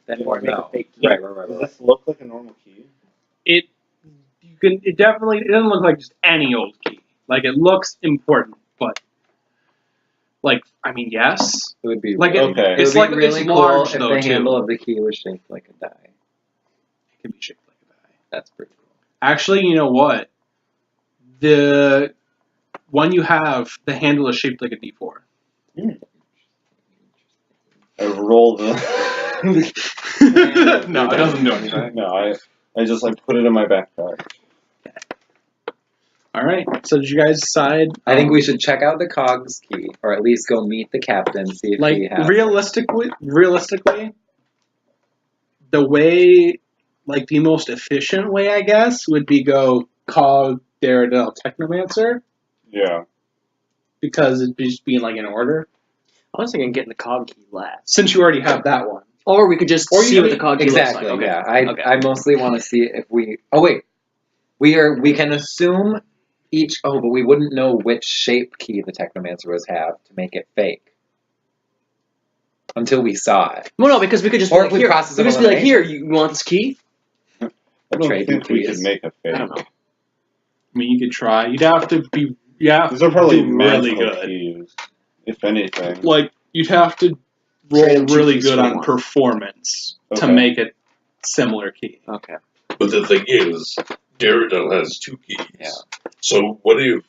then Or we'll make a know. fake key. Right. Does this look like a normal key? It doesn't look like just any old key. Like it looks important, but like I mean yes. It would be Like really, Okay. it it's would like be really it's cool large if though the too. handle of the key was shaped like a die. It can be shaped like a die. That's pretty cool. Actually, you know what? The one you have, the handle is shaped like a D4. I roll the. No, it doesn't do anything. No, I just like put it in my backpack. All right. So did you guys decide? I think we should check out the cogs key, or at least go meet the captain, see if like he has. realistically, the way, like the most efficient way, I guess, would be go cog Daredevil Technomancer Yeah. because it'd just be like in order. I was thinking getting the cog key last. Since you already have that one. Or we could just Or you see can what the cog key Exactly. looks like. Yeah. Okay. I mostly want to see if we. Oh wait, we can assume each. Oh, but we wouldn't know which shape key the Technomancer was have to make it fake until we saw it. Well, no, because we could just Or be if like, we here. process We could of just be like, here, elimination. you want this key? I don't Trade think we keys. could make a fake. I don't know. I mean, you could try. You'd have to be. Yeah, These are probably do really magical good. keys, if anything. Like you'd have to roll Trade really keys good for on one. performance to Okay. make it similar key. Okay. But the thing is, Daredevil has two keys. Yeah. So what if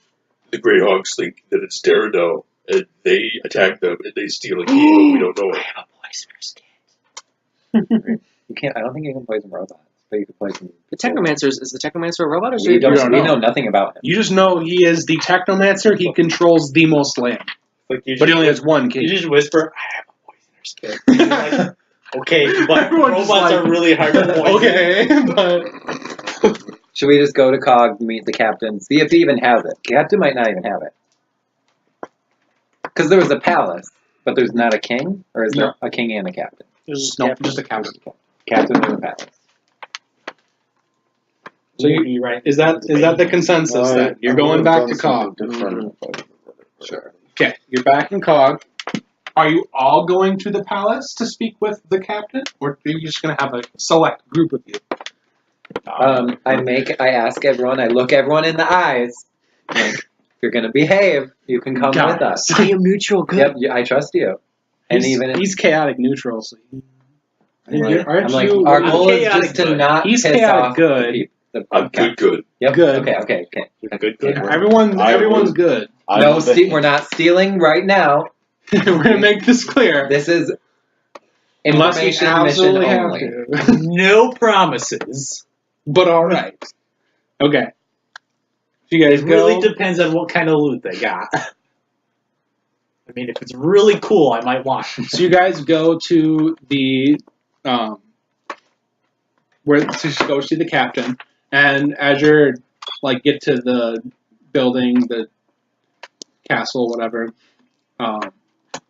the Greyhawks think that it's Daredevil and they attack them and they steal a key and we don't know it? have a poisonous kid. You can't. I don't think you can poison robots, but you can poison. The Technomancer, is the Technomancer a robot or is We he don't. don't We know. know nothing about him. You just know he is the Technomancer. He controls the most land, Like you but he just, only has one you key. just whisper, I have a poisoner's kit. And you're like, okay, but Everyone just robots like, are really hard to poison. Okay, but Should we just go to Cog, meet the captain, see if he even has it? Captain might not even have it. Because there was a palace, but there's not a king? Or is there a king and a captain? no, just a captain. Captain and a palace. So you, You're right. is that the consensus then? You're going back to Cog. Sure. Okay, you're back in Cog. Are you all going to the palace to speak with the captain, or are you just going to have a select group of you? I ask everyone, I look everyone in the eyes. Like, if you're gonna behave, you can come Got with it. us. I am neutral. Good. Yep, I trust you. And He's chaotic neutral, so I'm like, aren't I'm like, you? our goal is chaotic just to good. not He's piss chaotic off good. the I'm good. Yep. Good. Okay. Good. Yeah, everyone's I good. No, we're not stealing right now. We're gonna make this clear. This is Unless we information mission absolutely have only. to. No promises. But all right. Okay. If you guys It really go, depends on what kind of loot they got. I mean, if it's really cool, I might want it. so you guys go to the where to go see the captain, and as you're like get to the building, the castle, whatever,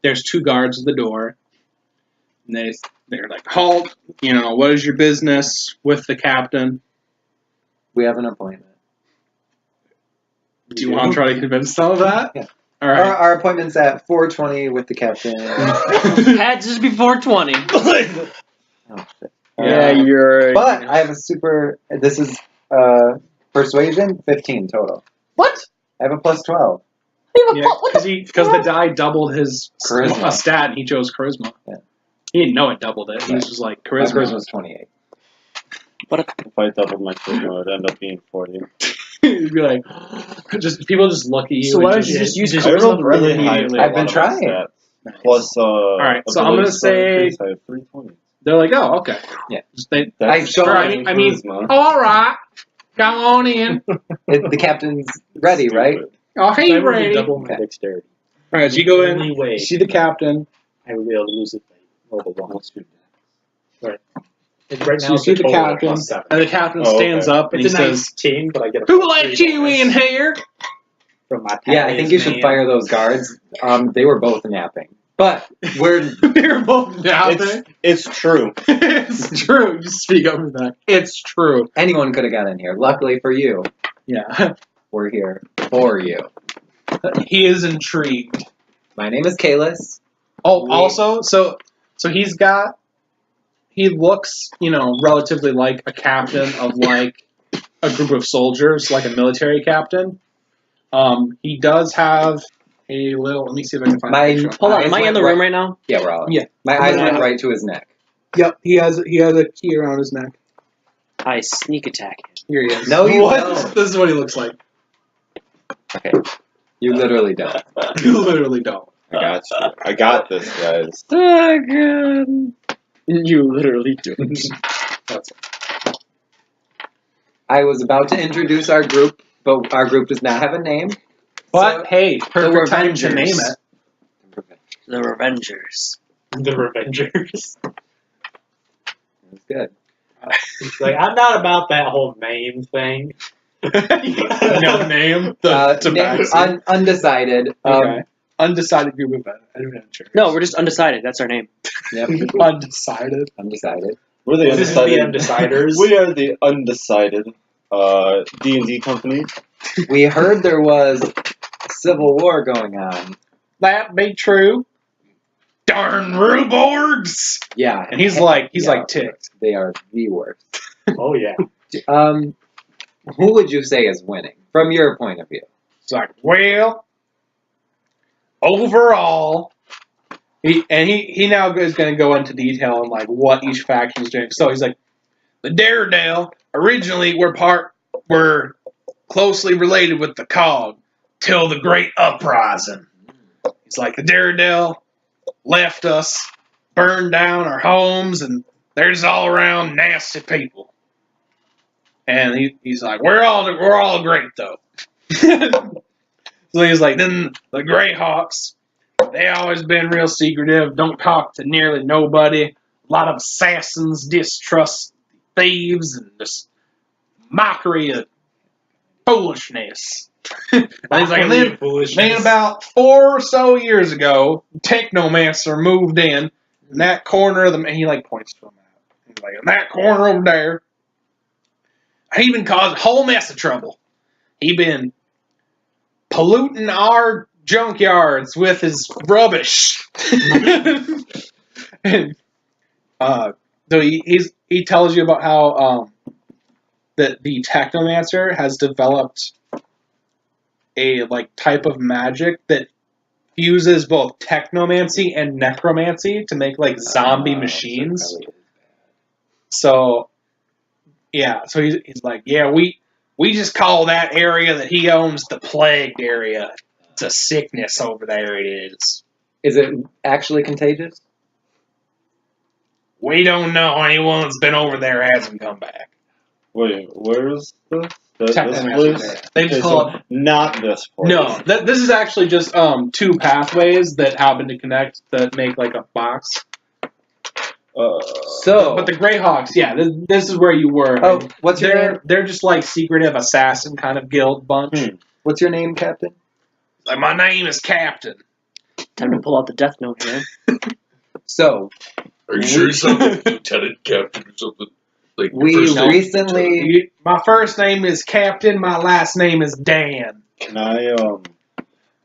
there's two guards at the door, and they're like, halt! You know, what is your business with the captain? We have an appointment. Do you want to try to convince them of that? Yeah. All right. Our appointment's at 4:20 with the captain. Had just before 20. Oh, shit. Yeah, you're. But I have a super. This is persuasion 15 total. What? I have a plus 12. Yeah, because the die doubled his Charisma. stat, and he chose charisma. Yeah. He didn't know it doubled it. He was just like My charisma. charisma's 28. If I doubled my charisma, it would end up being 40. You'd be like, people just look at you. So and why don't you just use I rolled really high. immediately. I've been trying. Plus, All right, so I'm gonna say I have 320. they're like, oh, okay. Yeah. Just they, I've shown. I mean, charisma. all right, come on in. The captain's ready, right? Oh, hey, I rolled Brady. All double my dexterity. right, so you go Only in, way see the captain. I would be able to lose it. Roll the one. Right. And right So now you it's see a the total of captain, +7. and the captain Oh, okay. stands up and It's he a says, nice team, but I get a "Who +3 let you bonus in here?" from my Yeah, I think you should man. fire those guards. They were both napping. But we're They're both napping. It's true. It's true. You speak up for that. It's true. anyone could have got in here. Luckily for you, Yeah. we're here for you. He is intrigued. My name is Kalis. Oh, also, so he's got he looks, relatively like a captain of like a group of soldiers, like a military captain. He does have a little. Let me see if I can find a picture. Hold on, Eyes am I in went the right- room right now? Yeah, we're all. Yeah. My eyes went right to his neck. Yep, he has a key around his neck. I sneak attack him. Here he is. No, you What? don't. This is what he looks like. Okay. You literally don't. You literally don't. I got you. I got this, guys. Again. You literally do. That's I was about to introduce our group, but our group does not have a name. But So- hey, perfect time to Revengers. name it. The Revengers. The Revengers. It's good. It's like, I'm not about that whole name thing. No name. The Undecided. Okay. Undecided group of adventure. No, we're just undecided. That's our name. Yep. Undecided. Undecided. We're the This is the undecided. Undeciders. We are the undecided D&D company. We heard there was civil war going on. That be true. Darn Ruborgs! Yeah. And he's like Yeah. ticked. They are the worst. Oh, yeah. Who would you say is winning from your point of view? It's like, well, overall, he now is going to go into detail on like what each faction is doing. So he's like, the Daredevil originally were closely related with the Cog till the Great Uprising. He's like, the Daredevil left us, burned down our homes, and they're just all around nasty people. And he's like, we're all great though. So he's like, then the Greyhawks, they always been real secretive, don't talk to nearly nobody. A lot of assassins, distrust thieves, and just mockery of foolishness. And he's like, and then about 4 or so years ago, Technomancer moved in that corner of and he like points to him out. He's like, in that corner over there, he been causing a whole mess of trouble. He been polluting our junkyards with his rubbish. And so he tells you about how that the Technomancer has developed a like type of magic that fuses both technomancy and necromancy to make like zombie machines. So yeah, so he's like, yeah, we just call that area that he owns the plagued area. It's a sickness over there. It is. Is it actually contagious? We don't know. Anyone that's been over there hasn't come back. Wait, where's this? This Technomancer. place? They just Okay, call so not this place. No, this is actually just 2 pathways that happen to connect that make like a box. But the Greyhawks, yeah, this is where you were. Oh, what's your name? They're just like secretive assassin kind of guild bunch. What's your name, Captain? Like, my name is Captain. Time to pull out the Death Note here. So, Are you sure it's not like lieutenant captain or something? Like your we first name? recently... My first name is Captain. My last name is Dan. Can I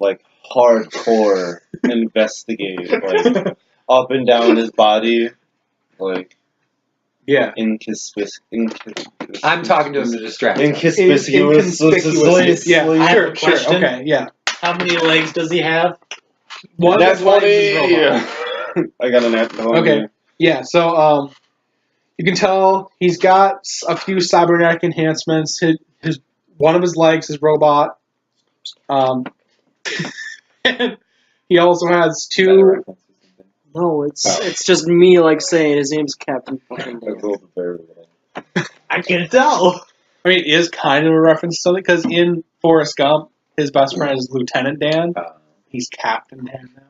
like hardcore investigate like up and down his body, like Yeah. I'm talking to him to distract him. inconspicuous. Yeah, I have sure, a sure, question. okay, yeah. How many legs does he have? One That's of his legs is funny. robot. I got an apple. Okay. Yeah, so you can tell he's got a few cybernetic enhancements. His one of his legs is robot. And he also has 2. No, it's just me like saying his name's Captain fucking I rolled very well. I can tell. I mean, it is kind of a reference to something because in Forrest Gump, his best friend is Lieutenant Dan. He's Captain Dan now.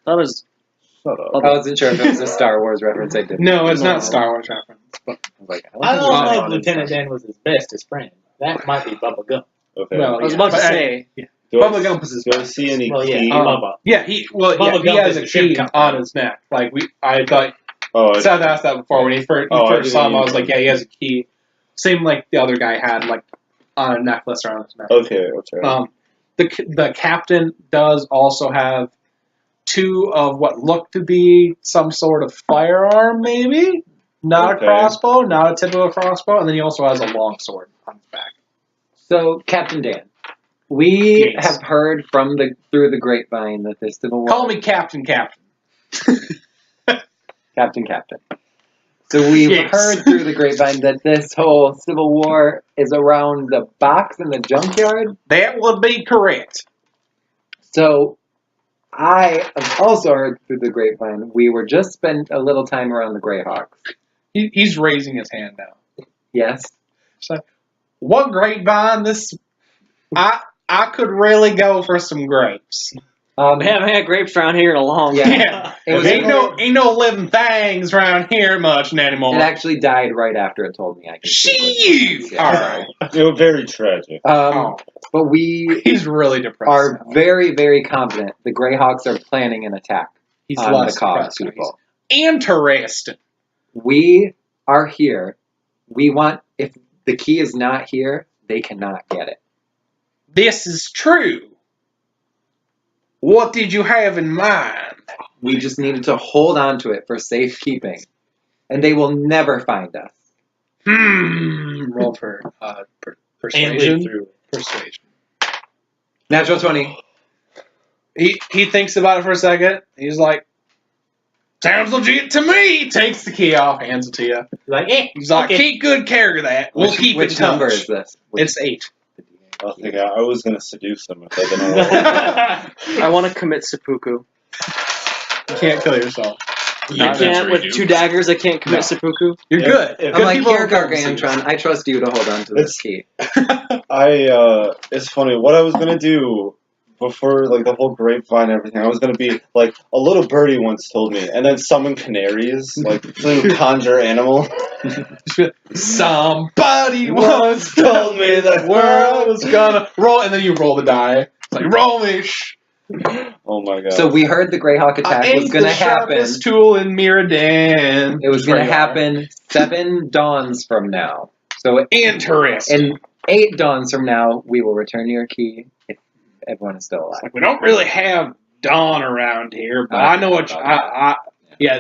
That was Shut up. I wasn't sure if it was a Star Wars reference. I didn't. No, it's not Star Wars reference. But I was like, I think don't there's know if one Lieutenant in- Dan was his bestest friend. That might be Bubba Gump. Okay. well, I was about to but, say. Bubba Gump is his Do I best. see any Well, yeah, key? Bubba. Yeah, he Bubba he Gump has is a a ship key company. on his neck. Like I thought Oh, Seth asked that before when he first I saw him. I was didn't- like, yeah, he has a key. Same like the other guy had, like on a necklace around his neck. okay. The captain does also have 2 of what look to be some sort of firearm, maybe. not Okay. a crossbow, not a typical crossbow, and then he also has a long sword on his back. So, Captain Dan, we Yes. have heard through the grapevine that the Civil War. Call me Captain. Captain. So we've Yes. heard through the grapevine that this whole Civil War is around the box in the junkyard. That would be correct. So I have also heard through the grapevine we were just spent a little time around the Greyhawks. He's raising his hand now. Yes. So, what grapevine? I could really go for some grapes. We haven't had grapes around here in a long Yeah. time. Yeah, It was ain't no living things around here much anymore. It actually died right after it told me I can. Shit! Yeah, All sorry. right. It was very tragic. Oh, But we he's really depressed. are now. very, very confident the Greyhawks are planning an attack He's on less the COG depressed now. people. He's interesting. We are here. We want, if the key is not here, they cannot get it. This is true. What did you have in mind? We just needed to hold on to it for safekeeping. And they will never find us. Roll for And persuasion. live through. Persuasion. Natural 20. He thinks about it for a second. He's like, sounds legit to me. Takes the key off, hands it to you. Like, He's like, okay. keep good care of that. We'll keep Which in touch. number is this? It's 8. I think I was gonna seduce him if I didn't know. I want to commit seppuku. You can't kill yourself. I Yeah, can't with 2 daggers. I can't commit No. seppuku. You're Yeah. good. If- I'm like, people here, don't see Gargantron, I trust you to hold on to this key. It's funny, what I was gonna do before, like, the whole grapevine and everything, I was gonna be, like, a little birdie once told me, and then summon canaries, like, to conjure animal. Somebody once told me the world was gonna roll, and then you roll the die. It's like, roll me. Oh my god. So we heard the Greyhawk attack I was ain't going the to happen. sharpest tool in Miradan. It was going to happen 7 dawns from now. So Interesting. in 8 dawns from now, we will return your key if everyone is still alive. Like, we don't really have dawn around here, but I know what yeah,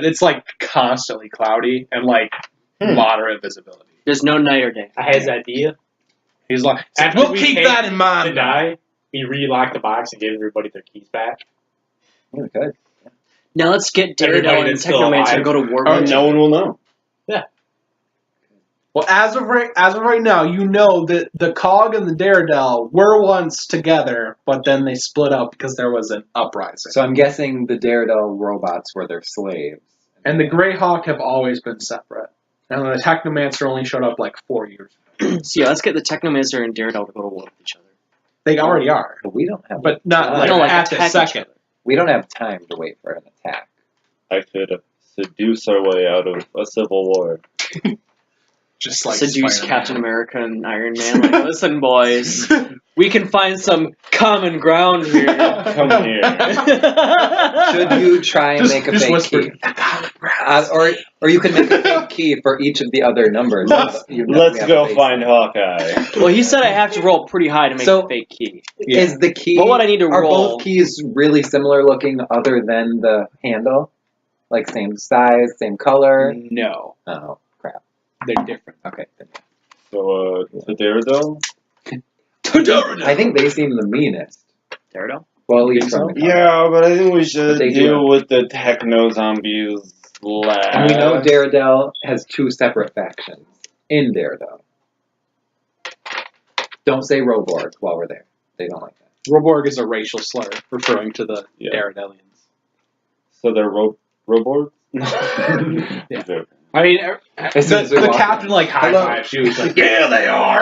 it's like constantly cloudy and like moderate visibility. There's no night or day. I had his idea. He's like, After we'll we keep take that in The mind. die, he relocked the box and gave everybody their keys back. Yeah, good. Now let's get Everybody Daredevil and that's still Technomancer to alive. go to war. Oh, with each no one will know. Well, as of right now, you know that the Cog and the Daredevil were once together, but then they split up because there was an uprising. So I'm guessing the Daredevil robots were their slaves. And the Greyhawk have always been separate. And the Technomancer only showed up like 4 years ago. So yeah, let's get the Technomancer and Daredevil to go to war with each other. They already are. But we don't have But not time. like, They don't like at the attack each second. other. We don't have time to wait for an attack. I could seduce our way out of a civil war. Just like Seduce Spider-Man. Captain America and Iron Man. Like, listen, boys, we can find some common ground here. Come here. Should you try and make a just fake whisper. key? Or you can make a fake key for each of the other numbers. Let's go find Hawkeye. Well, he said I have to roll pretty high to make So- a fake key. Yeah. Is the key? What would I need to Are roll? both keys really similar looking, other than the handle? Like same size, same color? No, Oh crap. they're different. Okay. So, to Daredevil? I think they seem the meanest. Daredevil? Well, at least Think so? from the Yeah, but I think we should But they deal do. with the techno zombies last. And we know Daredevil has 2 separate factions in Daredevil. Don't say Roborg while we're there. They don't like that. Roborg is a racial slur referring to the Yeah. Daredevilians. So they're Roborg? Yeah. Joking. I mean, As soon as we the walk captain like high Hello. fives. She was like, "Yeah, they are."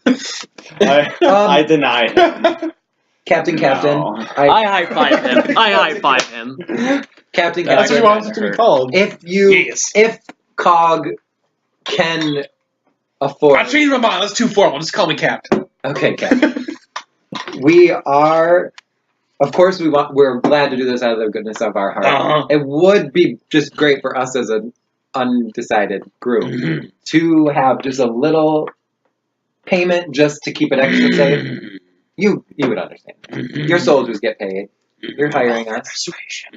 I deny him. Captain, No. I high five him. I high five him. Captain, That's what he Captain. wants it to be called. If COG can afford, I changed my mind. Let's 2 formal. Just call me Captain. okay, Captain, we are. Of course, we're glad to do this out of the goodness of our heart. Uh-huh. It would be just great for us as an undecided group to have just a little payment just to keep it extra safe. You would understand. Your soldiers get paid. You're hiring us.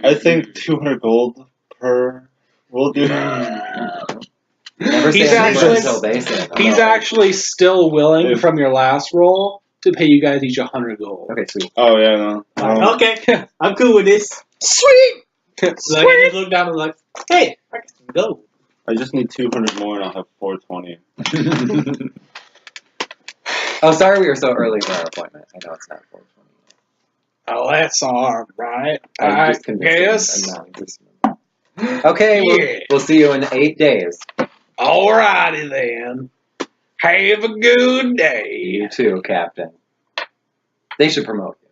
I think 200 gold per We'll do. Never He's say anything actually- until they say it. He's actually still willing from your last roll to pay you guys each 100 gold. Okay, sweet. Oh yeah, no. Okay, I'm cool with this. Sweet. So I can just look down and like, hey, I got some gold. I just need 200 more and I'll have 420. Oh, sorry we were so early for our appointment. I know it's not 4:20. Oh, that's all right. I'm I just convinced guess. I'm not just- Okay, Yeah. we'll see you in 8 days. Alrighty then. Have a good day. You too, Captain. They should promote you.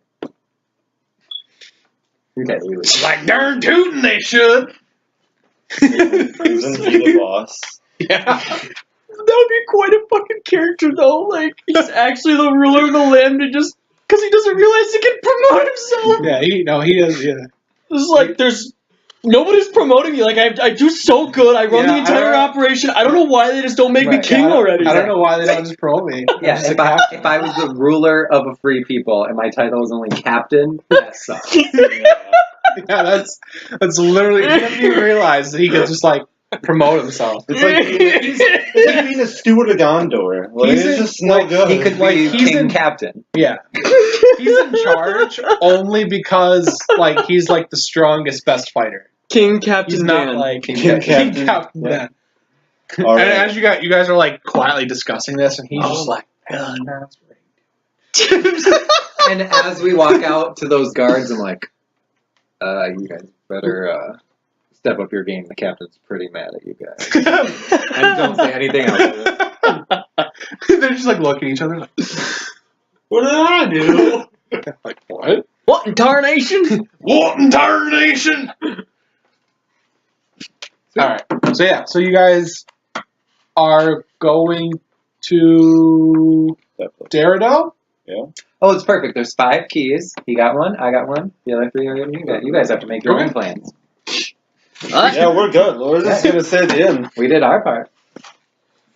Okay, we leave. Like darn tootin' they should. Isn't he the boss? Yeah. That would be quite a fucking character, though. Like, he's actually the ruler of the land, and just because he doesn't realize he can promote himself. Yeah, he does, yeah. It's like there's nobody's promoting me. Like I do so good. I run Yeah, the entire I don't- operation. I don't know why they just don't make me Right, king I don't- already. I don't know why they don't just promote me. Yeah, Just a if I, captain. if I was the ruler of a free people and my title was only captain, that sucks. Yeah, that's literally. He doesn't even realize that he could just like promote himself. It's like being a steward of Gondor. Like, He's it's in- just no good. He could Like, be he's king in- captain. Yeah, he's in charge only because like he's like the strongest, best fighter. King Captain He's not Dan. like King King Captain. Captain Yeah. Dan. All And right. as you guys are like quietly discussing this, and he's just like, God, that's right. And as we walk out to those guards, I'm like, you guys better step up your game. The captain's pretty mad at you guys. And don't say anything else. They're just like looking at each other, like, What did I do? like what? What in tarnation? What in tarnation? All right. So yeah, so you guys are going to Darado? Oh, it's perfect. There's 5 keys. He got one. I got one. The other 3 are you guys have to make your own plans. Yeah, we're good. We're just gonna say the end. We did our part.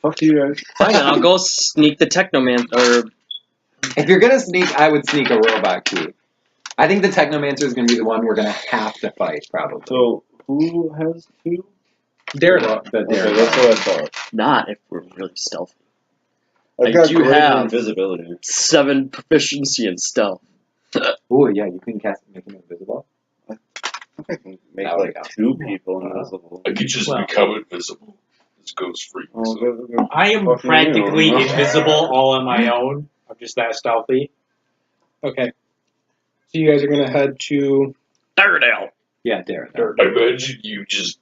Fuck you guys. Fine, then I'll go sneak the Technoman or If you're gonna sneak, I would sneak a robot key. I think the Technomancer is gonna be the one we're gonna have to fight, probably. So who has 2? Darado. The Okay, Daredevil. that's what I thought. not if we're really stealthy. I've I got do greater have- invisibility. 7 proficiency in stealth. Ooh, yeah, you can make him invisible. I think I can make That would like count. 2 people invisible. I could just Well. become invisible. This ghost freak. Oh, So. good, good. I am Fucking practically you. invisible all on my own. I'm just that stealthy. Okay. So you guys are gonna head to Daredevil. Yeah, Daredevil. I imagine you just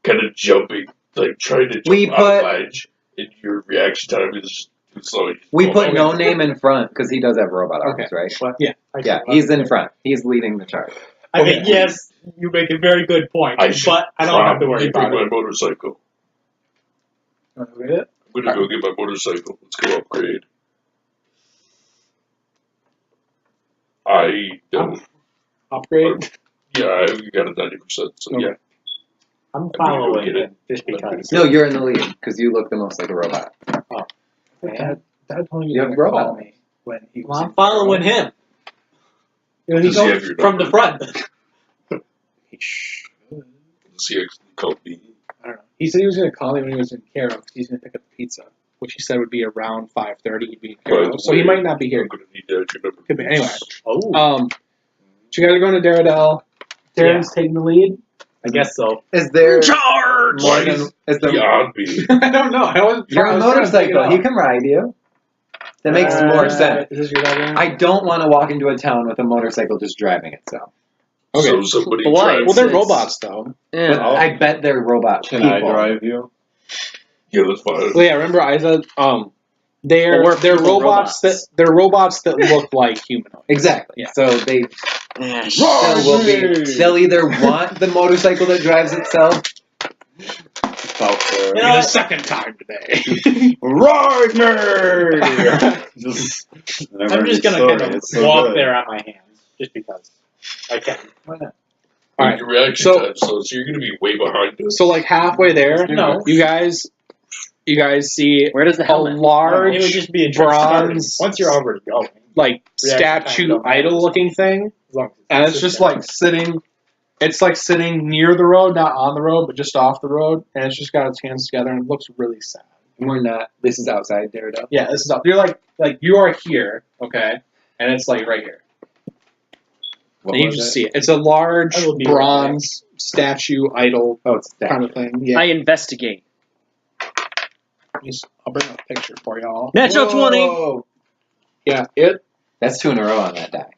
kind of jumping, like trying to jump We out put- of ledge, and your reaction time is just too slow. You just We fall put back. no name in front because he does have robot arms, Okay. right? But Yeah. Yeah, he's in front. He's leading the charge. I mean, yes, you make a very good point, I should but I don't have to worry probably about bring it. my motorcycle. it. I'm gonna go get my motorcycle. Let's go upgrade. I don't. Upgrade. Yeah, I got a 90%. So Okay. yeah, I'm gonna go following get it just because. No, you're in the lead because you look the most like a robot. Dad told me You to have robot. call me when he was Well, I'm following him You know, he Does he goes have your from the number? front. he should. Does he actually call me? I don't know. He said he was going to call me when he was in Cairo because he's going to pick up the pizza, which he said would be around 5:30. He'd be in By Cairo, the so he way, might not be I'm here. gonna need that your number. Could be. Anyway. Oh, So you guys are going to Daredevil. Darren's taking the lead. I guess so. Is there Charge! more Why than is is there? he on me? I don't know. You're a motorcycle. He can ride you. That makes more sense. Is this your dad? I don't want to walk into a town with a motorcycle just driving itself. Okay. So somebody But why? drives Well, they're It's- robots, though. But Yeah. I bet they're robot Can people. I drive you? Yeah, that's fine. Well, yeah. Remember, I said they're Well, we're they're people robots robots. they're robots that look like humanoids. Exactly. Yeah. So they Yeah, still will be. They'll either want the motorcycle that drives itself. About You know The what? second time today. Ride me! just, I'm just gonna kind of walk there on my hands, just because I can. Why not? All right. Your reaction So- time, so you're gonna be way behind us. So like halfway there, No. you guys see Where does the a helmet? large It would just be a trick starting. bronze, Once you're already going. like Reaction time statue don't matter. idol looking thing, As long as and it's just like sitting It's like sitting near the road, not on the road, but just off the road, and it's just got its hands together and it looks really sad. We're not. This is outside Daredevil. Yeah, this is up. You're like you are here, okay, and it's like right here. What And you was just it? see it. It's a large I will be bronze statue idol Oh, it's that. kind of thing. Yeah. I investigate. I'll bring up a picture for y'all. Natural 20. Whoa. Yeah, it. That's 2 in a row on that die.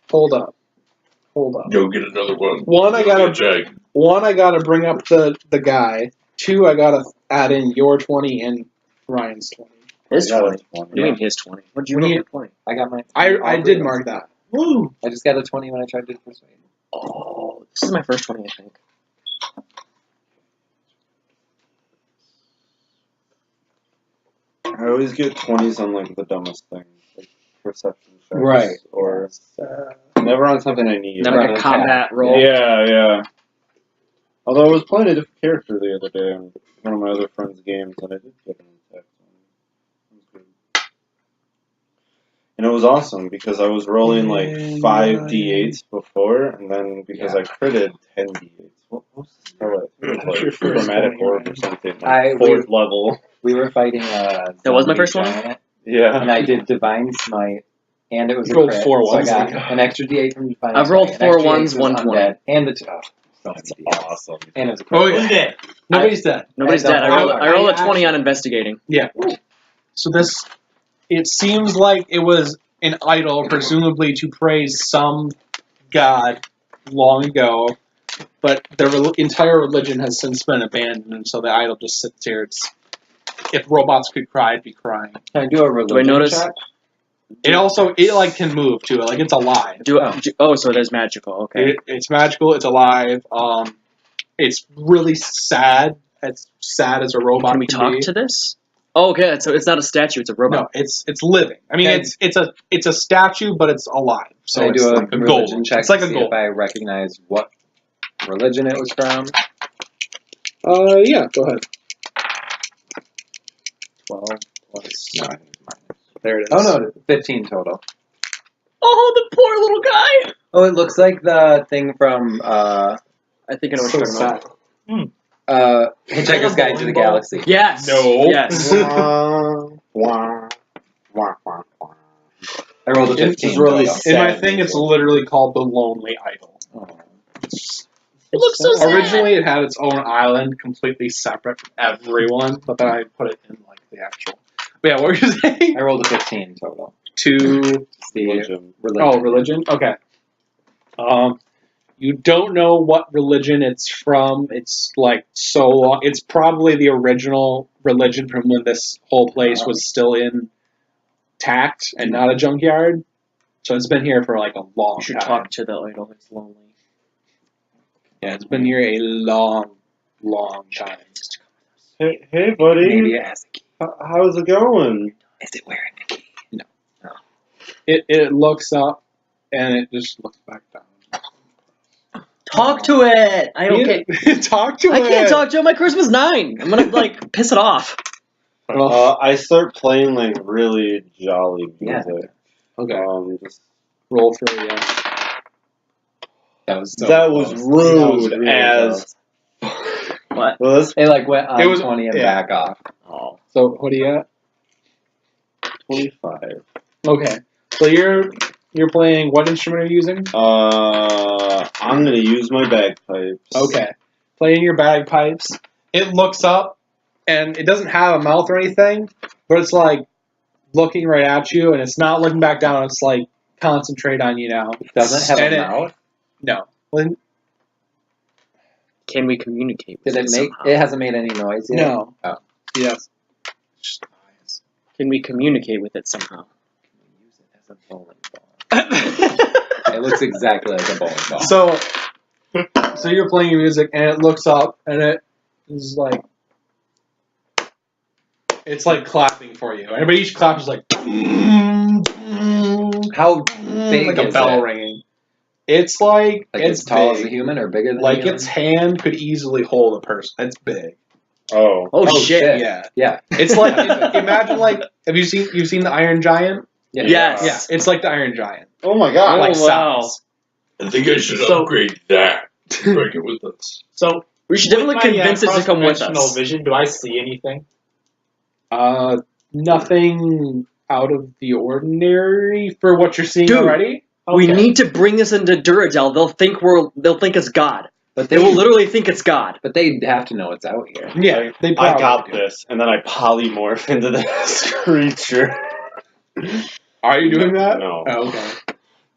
Hold up. Go get another one. One, I Go gotta. get Jag. One, I gotta bring up the guy. 2, I gotta add in your 20 and Ryan's 20. His Yeah, 20. that's one. You mean his 20? What did you What do roll you- for 20? I got mine. I All three did of mark them. that. Woo! I just got a 20 when I tried to persuade. Oh, this is my first 20, I think. I always get 20s on like the dumbest things, like perception checks, Right. or never on something I need. Not like a Right. combat roll. Yeah. Although I was playing a different character the other day on one of my other friends' games, and I did get an attack. It was good. And it was awesome because I was rolling like 5d8s before, and then because I critted 10d8s. What was the spell? It was What's your like first chromatic 20, orb Ryan? or something. I- Like 4th level. We were fighting That was my zombie first one? giant, Yeah. and I did Divine Smite, and it was You a rolled crit, 4 so I ones. got an extra D8 from Divine I've rolled Smite, an 4 extra ones, D8 was 120. undead, and the 2. Oh, so That's many D8s. awesome. And it was a crit. Oh, yeah. Nobody's dead. Nobody's And dead. the I rolled a I 20 on investigating. Yeah. So this, it seems like it was an idol, presumably to praise some god long ago, but their entire religion has since been abandoned, and so the idol just sits here. It's, if robots could cry, it'd be crying. Can I do a religion notice- check? It also, like can move too. Like it's alive. So it is magical. Okay. It's magical. It's alive. It's really sad. As sad as a robot Can we talk be. to this? Oh, okay. So it's not a statue. It's a robot. No, it's living. I mean, Okay. it's a statue, but it's alive. So Can I it's do a like a religion gold. check It's like to a see gold. if I recognize what religion it was from? Yeah, go ahead. 12 plus 9 minus. There it is. Oh no, 15 total. Oh, the poor little guy. Oh, it looks like the thing from I think I know what So you're talking sad. about. Hitchhiker's Guide to the Galaxy. Yes. No. Yes. I rolled a 15 It's really total. In my sad thing, it's music. literally called the Lonely Idol. Oh. It looks so sad. Originally, it had its own island, completely separate from everyone, but then I put it in like the actual. But yeah, what were you saying? I rolled a 15 total. To The Religion. religion. religion. Okay. You don't know what religion it's from. It's like so long. It's probably the original religion from when this whole place was still intact and not a junkyard. So it's been here for like a long You should time. talk to the idol. It's lonely. Yeah, it's been here a long, long time. Hey, buddy. Maybe it has a key. How's it going? Is it wearing a key? It looks up and it just looks back down. Talk to it. I don't get. Talk to I it. can't talk to it. My Christmas 9. I'm gonna like piss it off. I start playing like really jolly Yeah. music. Okay. Just, Roll through, yeah. That was so that was close. rude That was really as. What? Well, that's It like went on It was- 20 and yeah. back off. Oh. So what are you at? 25. Okay. So you're playing. What instrument are you using? I'm gonna use my bagpipes. Okay. Playing your bagpipes. It looks up, and it doesn't have a mouth or anything, but it's like looking right at you, and it's not looking back down. It's like concentrate on you now. Doesn't have And a it- mouth. No. When, Can we communicate with Did it make? somehow? It hasn't made any noise yet. no. Oh. Yes. Can we communicate with it somehow? Use it as a bowling ball. It looks exactly like a bowling ball. So you're playing your music, and it looks up, and it is like, it's like clapping for you. And each clap is like, How big like a is bell it? ringing. It's like It's it's tall big. as a human or bigger than a Like human? its hand could easily hold a person. It's big. Oh. Oh, Oh, shit. shit. Yeah. Yeah. It's like imagine like have you've seen the Iron Giant? Yeah. Yes. Yeah, it's like the Iron Giant. Oh my god. Oh, Like wow. size. I think I should So- upgrade that. Break it with us. So We should definitely with my, convince it to come with cross-dimensional us. vision, do I see anything? Nothing out of the ordinary for what you're seeing Dude. already. We Okay. need to bring this into Duradel. They'll think it's God. But They will literally think it's God. But they have to know it's out here. Yeah, they I probably got do. this, and then I polymorph into this creature. Are you doing that? No. Oh, okay.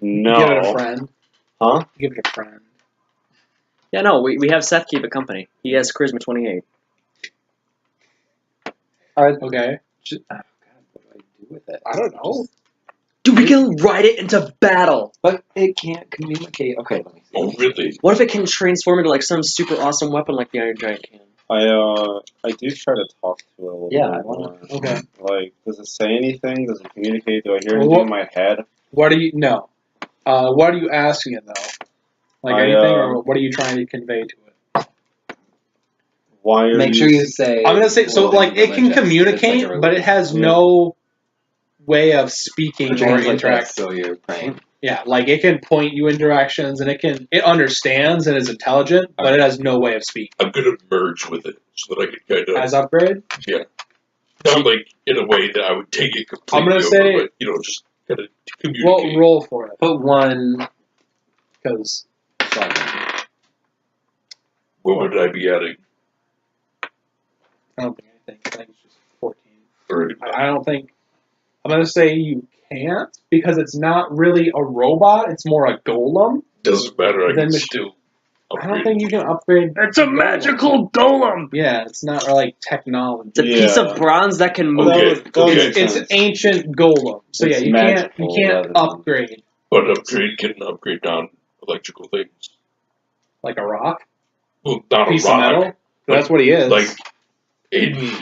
No. Give it a friend. Huh? Give it a friend. Yeah, no, we have Seth keep it company. He has charisma 28. Okay. God, what do I do with it? I don't know. Dude, we can ride it into battle. But it can't communicate. Okay, let me see. Oh, really? What if it can transform into like some super awesome weapon like the Iron Giant can? I do try to talk to it a little Yeah, bit I wanna- more. Okay. Like, does it say anything? Does it communicate? Do I hear Well, anything what- in my head? What do you no? What are you asking it though? Like I, anything, or what are you trying to convey to it? Why are Make sure you say. I'm gonna say so. Like it can religious. communicate, It's like a but it has Yeah. no way of speaking or Translate that interact. so you're praying. Yeah, like it can point you in directions, and it understands and is intelligent, but it has no way of speaking. I'm gonna merge with it so that I can kind of As upgrade, not like in a way that I would take it completely I'm gonna over, say- but just kind of communicate. well, roll for it Put one. because What would I be adding? I don't think anything. I think it's just 14. Or I don't think. I'm gonna say you can't because it's not really a robot. It's more a golem. doesn't matter. I Then can the- still I upgrade. don't think you can upgrade. It's a magical golem. Yeah, it's not like technology. It's a piece Yeah. of bronze that can move. Okay, That would okay. make It's sense. ancient golem. So It's yeah, you magical can't rather than- upgrade But upgrade can upgrade on electrical things. like a rock, Well, not piece a rock. of metal. That's what he is. Like in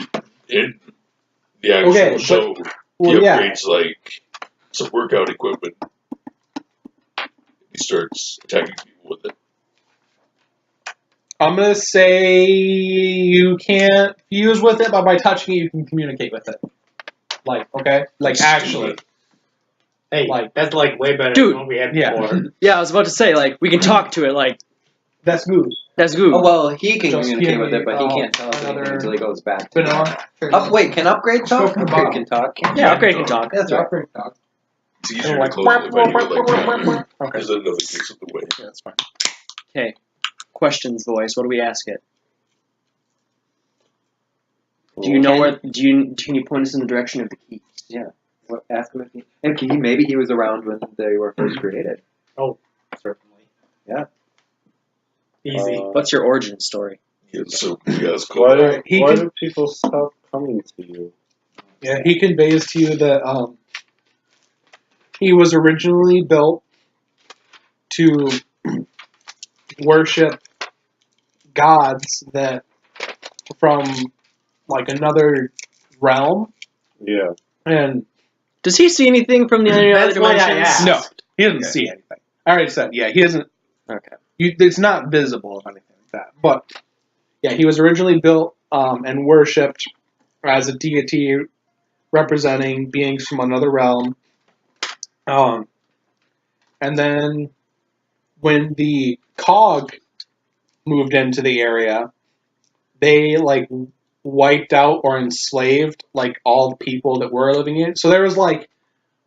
the actual Okay, but- show, well, he yeah. upgrades like some workout equipment. He starts attacking people with it. I'm gonna say you can't fuse with it, but by touching it, you can communicate with it. Like, okay, like actually, Hey, Like- that's like way better Dude, than what we had yeah. before. Yeah, I was about to say, like, we can talk to it, like, that's good. that's good. Oh well, he can Just communicate give with me, it, but he can't tell us another anything until he goes back to Vanilla. Wait, can upgrade talk? Go from the Upgrade bottom. can talk. Can't Yeah, he? upgrade can talk. That's right. It's easier Like, to close it if I do it like that. Okay, Because then nothing gets in the way. yeah, that's fine. Okay. Questions, voice. What do we ask it? Do you know where? Can you point us in the direction of the key? What, ask him if he. And maybe he was around when they were first created. Certainly. Yeah. Easy. What's your origin story? Yeah, so you guys Why close. do, Alright, he why can- do people stop coming to you? Yeah, he conveys to you that he was originally built to worship gods that from like another realm, Yeah. and Does he see anything from the other That's why I dimensions? asked. no, he doesn't Okay. see anything. I already said, yeah, he doesn't. Okay. It's not visible of anything like that. But yeah, he was originally built and worshipped as a deity representing beings from another realm. And then when the cog moved into the area, they like wiped out or enslaved like all the people that were living in it. So there was like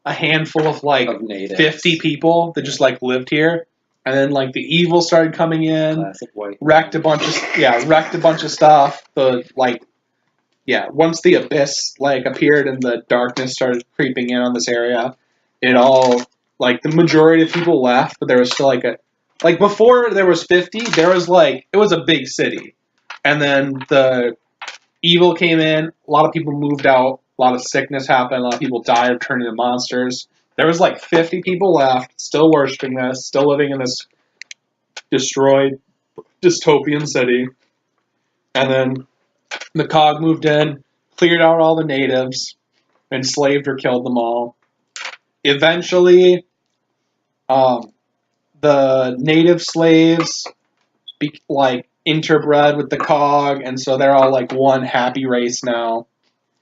a handful of like Of natives. 50 people that just like lived here. And then like the evil started coming in, Classic white. wrecked a bunch of stuff. Once the abyss like appeared and the darkness started creeping in on this area, it all like the majority of people left, but there was still like before there was 50, there was like it was a big city. And then the evil came in, a lot of people moved out, a lot of sickness happened, a lot of people died of turning into monsters. There was like 50 people left, still worshiping this, still living in this destroyed dystopian city. And then the cog moved in, cleared out all the natives, enslaved or killed them all. Eventually, the native slaves interbred with the cog, and so they're all like one happy race now.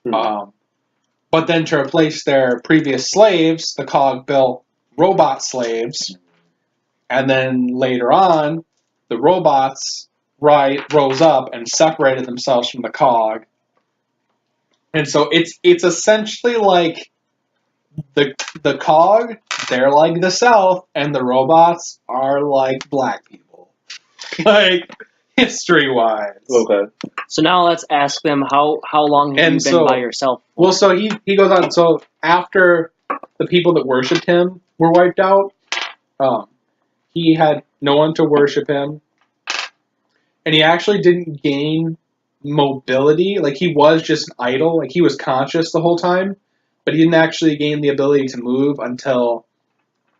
But then to replace their previous slaves, the cog built robot slaves. And then later on, the robots rose up and separated themselves from the cog. And so it's essentially like the cog, they're like the South, and the robots are like black people. Like, history-wise. Okay. So now let's ask them how long have And you been so- by yourself? Well, so he goes on. So after the people that worshipped him were wiped out, he had no one to worship him, and he actually didn't gain mobility. Like, he was just an idol. Like, he was conscious the whole time, but he didn't actually gain the ability to move until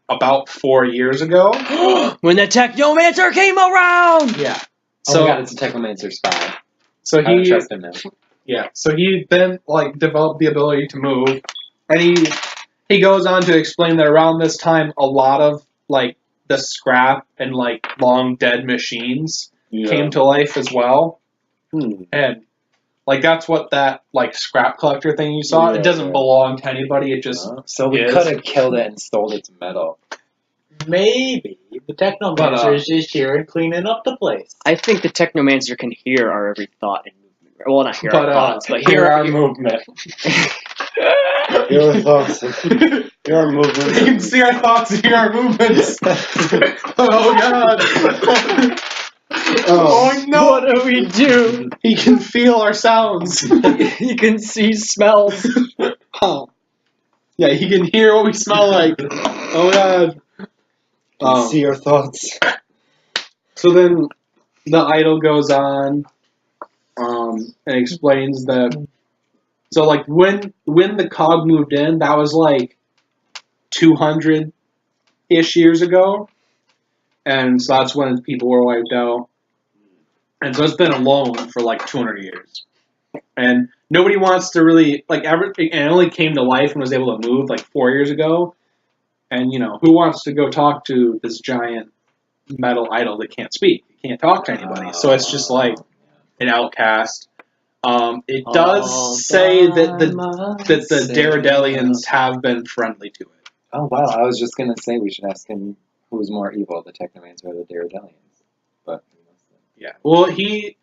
about 4 years ago. When the Technomancer came around! Yeah. Oh So my god, it's a Technomancer spy. so I don't he trust him now. Yeah, so he then like developed the ability to move, and he goes on to explain that around this time, a lot of like the scrap and like long dead machines came to life as well, and like that's what that like scrap collector thing you saw. Yeah, It doesn't yeah. belong to anybody. It just So we is. could have killed it and stole its metal. Maybe the Technomancer is just here and cleaning up the place. I think the Technomancer can hear our every thought and movement. Well, not hear But, our thoughts, but Hear hear our movement. Your thoughts. Your you movements. can see our thoughts and hear our movements. Oh god. Oh no! What do we do? He can feel our sounds. He can see smells. Oh. Yeah, he can hear what we smell like. Oh god. See your thoughts. So then the idol goes on and explains that. So like when the cog moved in, that was like 200-ish years ago, and so that's when people were wiped out. And so it's been alone for like 200 years, and nobody wants to really like everything. And it only came to life and was able to move like 4 years ago. And you know who wants to go talk to this giant metal idol that can't speak? It can't talk to anybody. So it's just like an outcast. It does say that the Daredelians have been friendly to it. Oh wow, I was just gonna say we should ask him who's more evil, the Technomancer or the Daredelians. But Yeah. Well, he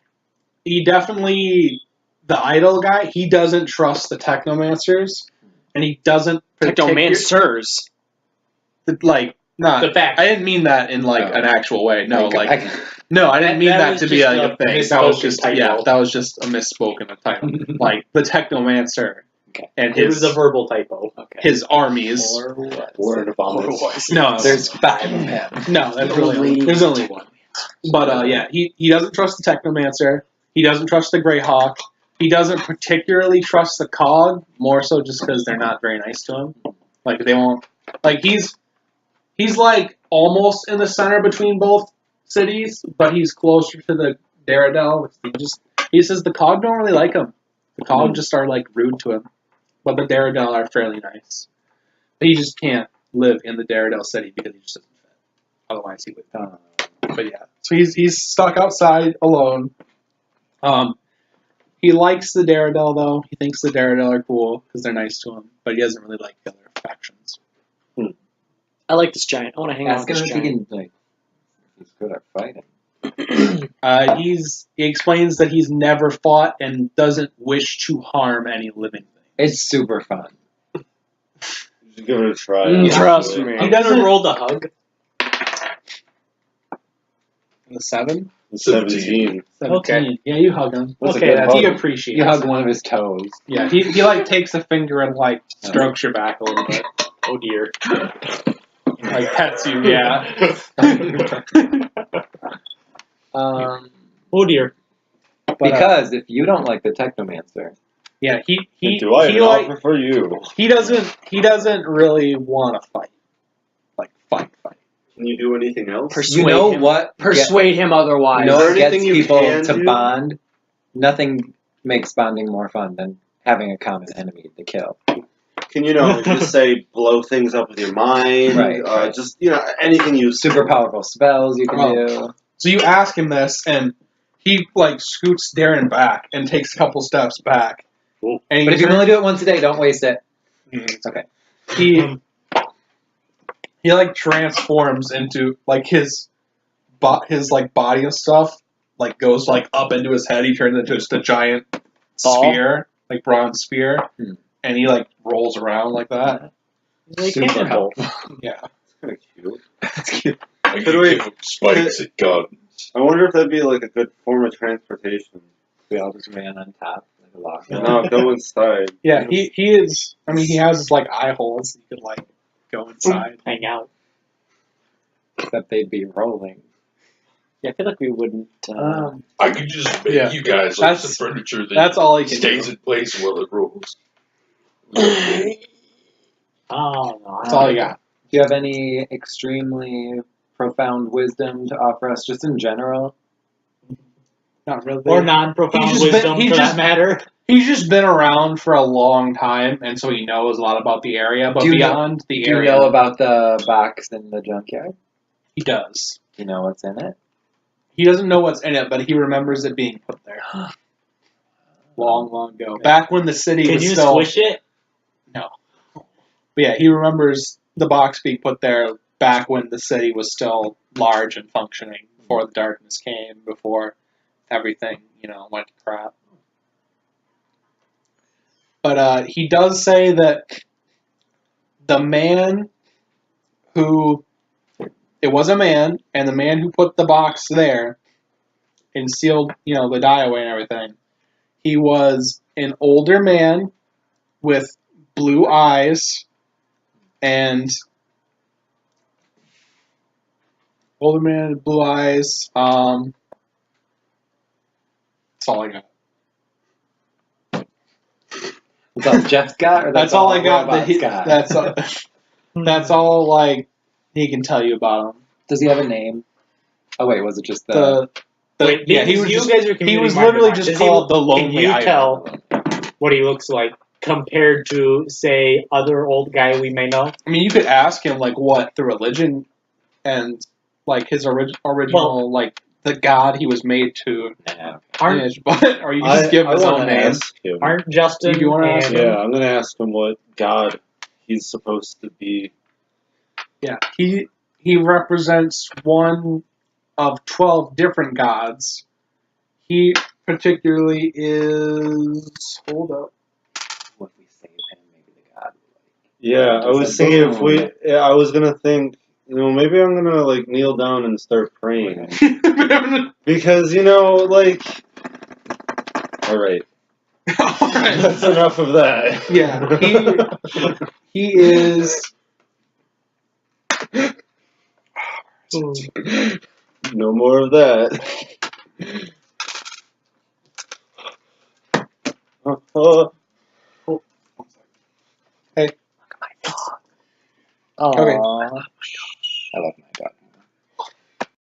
definitely, the idol guy, he doesn't trust the Technomancers, and he doesn't Technomancers. like not. The fact. I didn't mean that in like an actual way. No, like I- no, I didn't mean That that was to be just like a a thing. That was misspoken just title. that was just a misspoken title. Like the Technomancer Okay. and It was his a verbal typo. Okay. his armies. Or what? Word of vomits. No, There's 5 of him. no, there's only one. But yeah, he doesn't trust the Technomancer. He doesn't trust the Greyhawk. He doesn't particularly trust the Cog, more so just because they're not very nice to him. Like they won't. Like he's like almost in the center between both cities, but he's closer to the Daredel. He says the Cog don't really like him. The Cog just are like rude to him, but the Daredel are fairly nice. But he just can't live in the Daredel city because he just doesn't fit. Otherwise he would. But yeah, so he's stuck outside alone. He likes the Daredel though. He thinks the Daredel are cool because they're nice to him, but he doesn't really like the other factions. I like this giant. I want to hang out Ask with him this if he giant. can like if he's good at fighting. He explains that he's never fought and doesn't wish to harm any living thing. It's super fun. Just give it a try. Trust honestly. me. He doesn't roll the hug. In the 7? 17. 17. Okay. Yeah, you hug him. That's a Okay, good he hug. appreciates You hug it. one of his toes. Yeah, he like takes a finger and like strokes your back a little bit. Oh dear. Like pets you, yeah. Oh dear. But, Because if you don't like the Technomancer, yeah, he Do I have he an like offer for you? he doesn't really want to fight. Like fight. Can you do anything else? Persuade you know him. what? Persuade him otherwise. You know Is there what gets anything you people can to do? bond? Nothing makes bonding more fun than having a common enemy to kill. Can you just say blow things up with your mind? Right. Just anything you Super powerful spells you can do. So you ask him this, and he like scoots Darren back and takes a couple steps back. Cool. And But if you can only do it once a day, don't waste it. Okay. he like transforms into like his his like body and stuff like goes like up into his head. He turns into just a giant Ball? spear, like bronze spear, Hmm. and he like rolls around like that. Like Super cannonball. Yeah, Kind of cute. that's cute. I Could could we- give him spikes and guns. I wonder if that'd be like a good form of transportation. We all just ran on top like a log. No, go inside. Yeah, he is. I mean, he has like eye holes. He could like go inside. Hang out. Except they'd be rolling. Yeah, I feel like we wouldn't. I could just make Yeah. you guys like That's- some furniture that That's all he can stays do. in place while it rolls. Oh no. That's all he got. Do you have any extremely profound wisdom to offer us, just in general? Not really. Or non-profound He's just wisdom, been- for that matter. He's just been around for a long time, and so he knows a lot about the area. But Do you know- beyond the Do you area, know about the box in the junkyard? he does. Do you know what's in it? He doesn't know what's in it, but he remembers it being put there. Long, long ago. Back when the city Can was you still... squish it? No. But yeah, he remembers the box being put there back when the city was still large and functioning, before the darkness came, before everything, went to crap. But he does say that the man who... It was a man, and the man who put the box there and sealed, the die away and everything, he was an older man with blue eyes and older man with blue eyes. That's all I got. That's all Jeff's got, or That's all I got. Robot's got? That's all like he can tell you about him. Does he have a name? Oh wait, was it just the? Wait, yeah, he because was you just, guys are he commuting was mark to literally mark. just Does he called the look- Lonely Can you Iron. tell what he looks like compared to, say, other old guy we may know? I mean, you could ask him like what the religion and like his original like the god he was made to Aren't image, but or you just give him his own wanna name. ask him. aren't Justin Do you wanna ask and Yeah, I'm gonna ask him what god he's supposed to be. Yeah, he represents one of 12 different gods. He particularly is. Hold up. What we save him, maybe the god. Yeah, I was thinking if we. Yeah, I was gonna think. Maybe I'm gonna like kneel down and start praying because like. All right. That's enough of that. Yeah, he is. No more of that. Hey. Aw. I love